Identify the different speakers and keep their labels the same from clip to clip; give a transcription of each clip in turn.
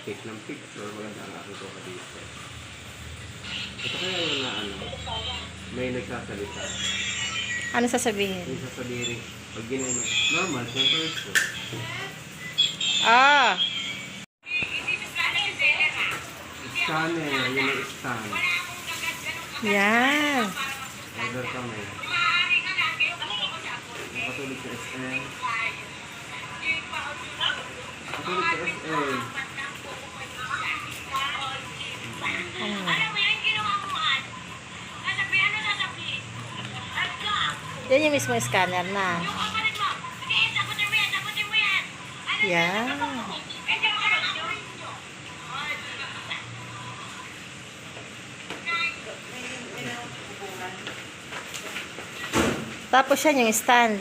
Speaker 1: mag-take ng picture, maganda ang aking kuha dito. Ito kaya yung na ano, may nagsasalita.
Speaker 2: Ano sasabihin?
Speaker 1: May sasabihin, pag ginay mo, normal, temperature.
Speaker 2: Ah!
Speaker 1: Scanner, yun yung scan.
Speaker 2: Yan.
Speaker 1: Order kami. Nakatulog sa SM. Nakatulog sa SM.
Speaker 2: Yan yung mismo scanner na. Yan. Tapos yan yung stand.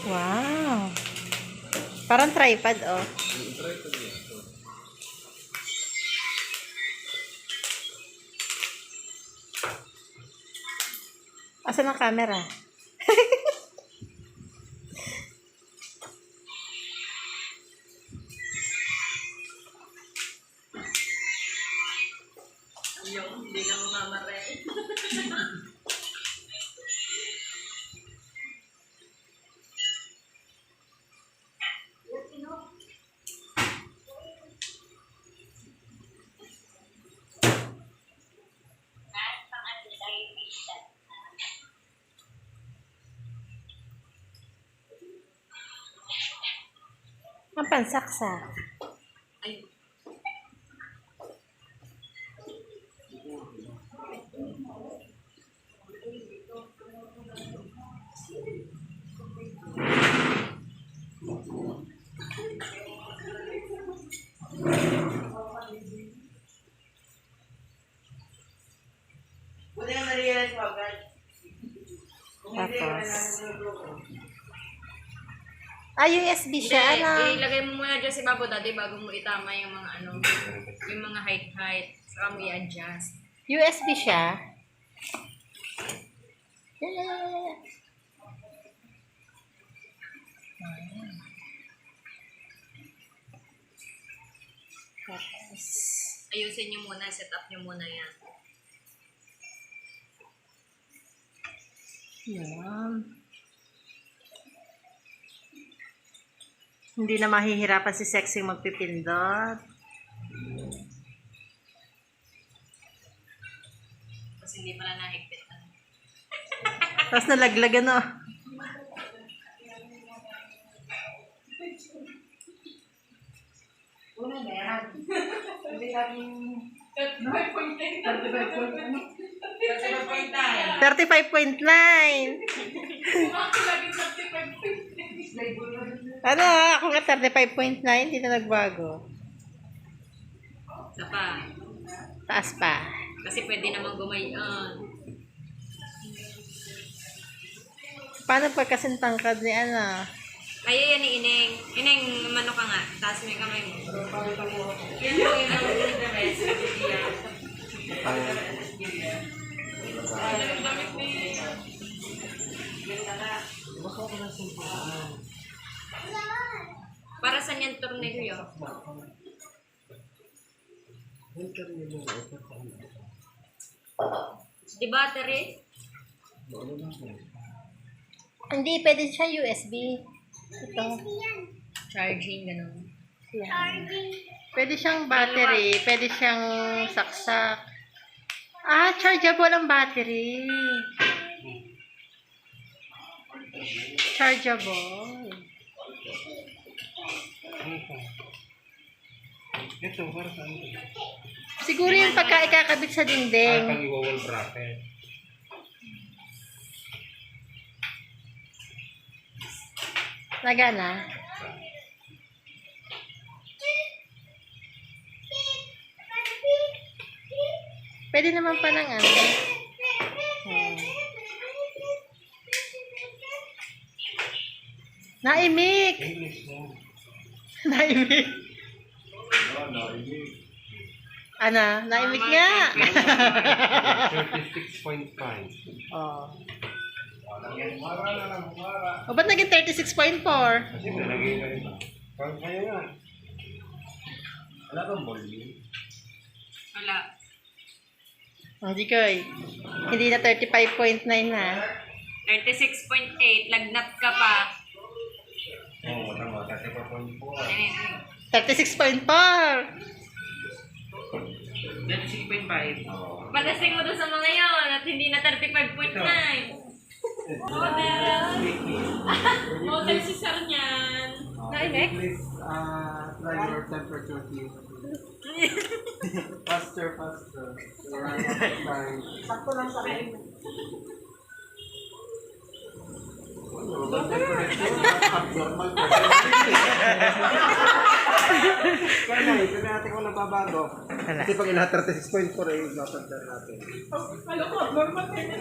Speaker 2: Wow. Parang tripod, oh. Asan ang camera?
Speaker 3: Hindi lang mamare.
Speaker 2: Ang pansaksa.
Speaker 3: Ay,
Speaker 2: Tapos. USB siya, ano?
Speaker 3: ilagay mo muna dyan si Babo Daddy bago mo itama yung mga ano, yung mga height. Saka mo i-adjust.
Speaker 2: USB siya. Yeah. Tapos.
Speaker 3: Ayusin nyo muna, set up nyo muna yan.
Speaker 2: Yan. Hindi na mahihirapan si Sexy magpipindot.
Speaker 3: Kasi hindi pala nahigpit.
Speaker 2: Tapos nalaglag, ano?
Speaker 4: Una na yan. Hindi kami...
Speaker 2: 35.9. Ano? Ako nga 35.9. Hindi na nagbago.
Speaker 3: Isa pa.
Speaker 2: Taas pa.
Speaker 3: Kasi pwede namang gumayon.
Speaker 2: Paano pagkasing tangkad ni ano?
Speaker 3: Ay, yan ni Ineng. Ineng, mano ka nga. Taas mo yung kamay mo. Yan mo yung the rest. Para saan yung tornilyo? Di battery?
Speaker 2: Hindi, pwede siya USB. Ito.
Speaker 3: Charging, gano'n.
Speaker 2: Yan. Pwede siyang battery. Pwede siyang saksak. Ah, chargeable ang battery. Chargeable.
Speaker 1: Ito, para saan ito?
Speaker 2: Siguro yung pagka ikakabit sa dingding.
Speaker 1: Pang i-wall bracket.
Speaker 2: Nagana. Pwede naman pa ng ano. Naimik! Naimik! Ano? Naimik nga!
Speaker 1: 36.5.
Speaker 2: Oh. O, ba't naging 36.4?
Speaker 1: Kasi nalagay na rin ba? Kaya nga. Wala bang volume?
Speaker 3: Wala.
Speaker 2: Hindi ko eh. Hindi na 35.9 na.
Speaker 3: 36.8. Lagnat ka pa.
Speaker 1: Oo, tama. Kasi pa 0.4.
Speaker 2: 36.4!
Speaker 1: 36.5. Oo.
Speaker 3: Palasing mo doon sa mga yon at hindi na 35.9. Model si Sir niyan. Naimik?
Speaker 1: Please, try your temperature key. Faster.
Speaker 4: Sakto lang sa akin.
Speaker 1: Abnormal pa. Kaya na, ito natin kung nababago.
Speaker 2: Wala.
Speaker 1: Kasi pag ina 36.4 ay mapagdar natin.
Speaker 4: Alam ko, normal kayo na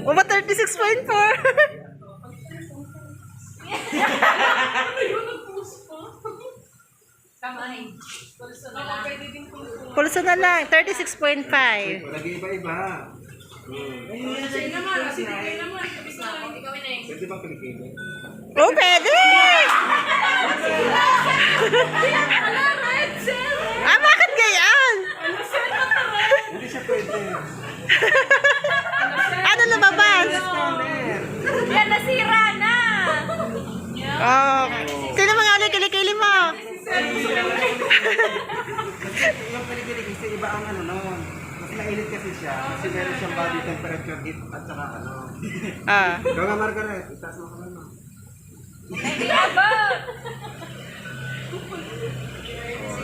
Speaker 2: O ba 36.4?
Speaker 3: Tama eh.
Speaker 2: Pulso na lang, 36.5.
Speaker 1: Nag-iiba-iba.
Speaker 3: Sige naman. Ikaw ineng.
Speaker 1: Pwede ba Pilipino?
Speaker 2: Oh, pwede! Bakit ganyan?
Speaker 1: Hindi siya pwede.
Speaker 2: Ano lumabas?
Speaker 3: Yan, nasira na.
Speaker 2: Oh. Sino mga ulit kilikili mo?
Speaker 1: Yung Pilipino kasi iba ang ano nun. Mas mainit kasi siya. Kasi meron siyang body temperature heat at saka ano.
Speaker 2: Ah.
Speaker 1: Ikaw nga Margaret, itaas mo ka na.
Speaker 3: Hindi abot.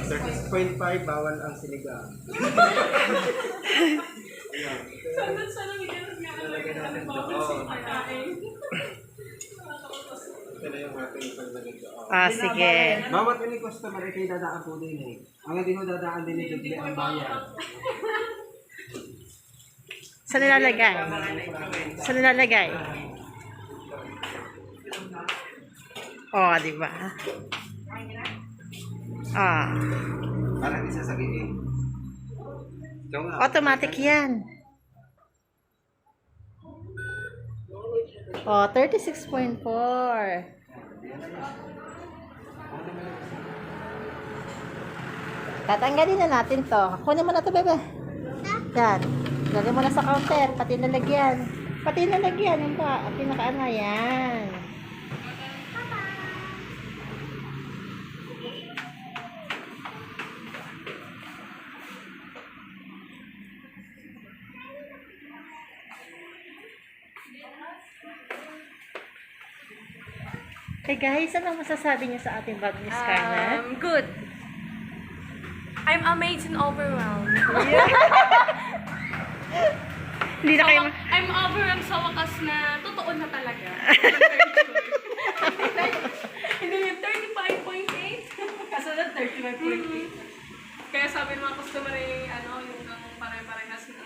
Speaker 1: 36.5 bawal ang sinigang. Lalagyan natin doon. Ito na yung ating paglagay doon.
Speaker 2: Ah, sige.
Speaker 1: Bawat any customer ay kayo dadaan po din eh. Ang hindi mo dadaan din ni Duble ang bayad.
Speaker 2: Saan nilalagay? Saan nilalagay? Oh, di ba? Ah.
Speaker 1: Parang isa sabihin. Ikaw nga.
Speaker 2: Automatic yan. Oh, 36.4. Tatanggalin na natin to. Kunin mo na to, bebe. Yan. Lagyan mo na sa counter. Pati nalagyan. Pati nalagyan. Yung pa. Pinakaana. Yan. Hey guys, ano masasabi niyo sa ating bag ni Scarlett?
Speaker 3: Good. I'm amazed and overwhelmed.
Speaker 2: Hindi na kayo...
Speaker 3: I'm overwhelmed sa wakas na totoo na talaga. Hindi yung 35.8.
Speaker 4: Kasunod 35.8.
Speaker 3: Kaya sabi ng mga customer eh, ano, yung pare-parehas na